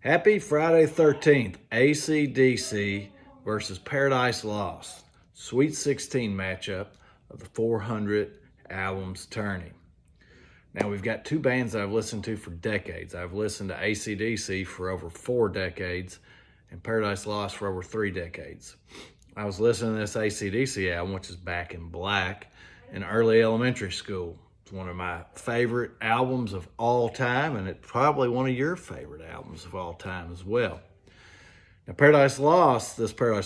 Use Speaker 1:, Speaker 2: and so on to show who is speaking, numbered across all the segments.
Speaker 1: Happy Friday 13th, AC/DC versus Paradise Lost. Sweet 16 matchup of the 400 albums tourney. Now we've got two bands that I've listened to for decades. I've listened to AC/DC for over 4 decades and Paradise Lost for over 3 decades. I was listening to this AC/DC album, which is Back in Black, in early elementary school. It's one of my favorite albums of all time, and it's probably one of your favorite albums of all time as well. Now, this Paradise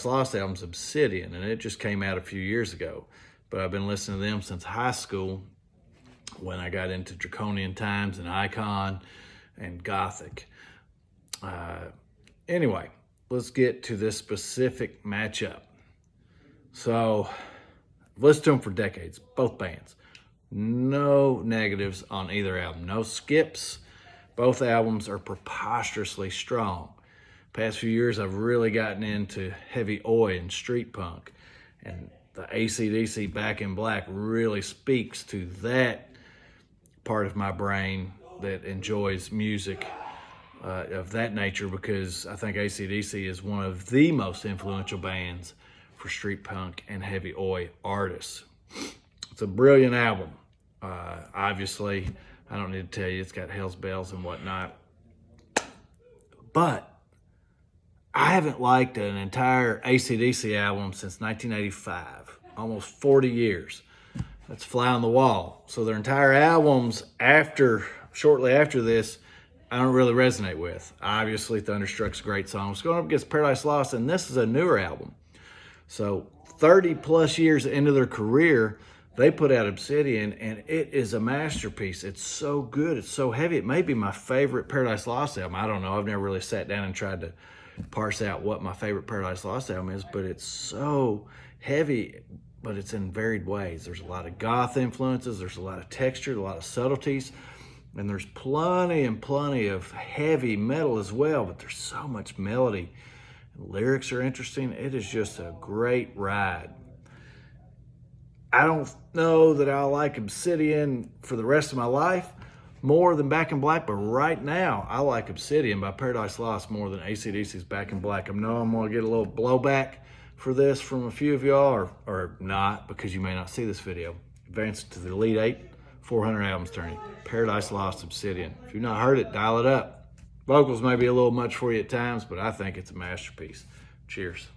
Speaker 1: Lost album's Obsidian, and it just came out a few years ago. But I've been listening to them since high school when I got into Draconian Times and Icon and Gothic. Anyway, let's get to this specific matchup. So, I've listened to them for decades, both bands. No negatives on either album. No skips. Both albums are preposterously strong. Past few years, I've really gotten into heavy oi and street punk. And the AC/DC Back in Black really speaks to that part of my brain that enjoys music of that nature, because I think AC/DC is one of the most influential bands for street punk and heavy oi artists. It's a brilliant album. Obviously, I don't need to tell you, it's got Hell's Bells and whatnot. But I haven't liked an entire AC/DC album since 1985, almost 40 years. That's fly on the wall. So their entire albums shortly after this, I don't really resonate with. Obviously, Thunderstruck's a great song. It's going up against Paradise Lost, and this is a newer album. So 30 plus years into their career, they put out Obsidian, and it is a masterpiece. It's so good. It's so heavy. It may be my favorite Paradise Lost album. I don't know. I've never really sat down and tried to parse out what my favorite Paradise Lost album is, but it's so heavy, but it's in varied ways. There's a lot of goth influences. There's a lot of texture, a lot of subtleties, and there's plenty of heavy metal as well, but there's so much melody. Lyrics are interesting. It is just a great ride. I don't know that I'll like Obsidian for the rest of my life more than Back in Black, but right now I like Obsidian by Paradise Lost more than AC/DC's Back in Black. I know I'm going to get a little blowback for this from a few of y'all, or not, because you may not see this video. Advance to the Elite 8 400 albums tourney. Paradise Lost, Obsidian. If you've not heard it, dial it up. Vocals may be a little much for you at times, but I think it's a masterpiece. Cheers.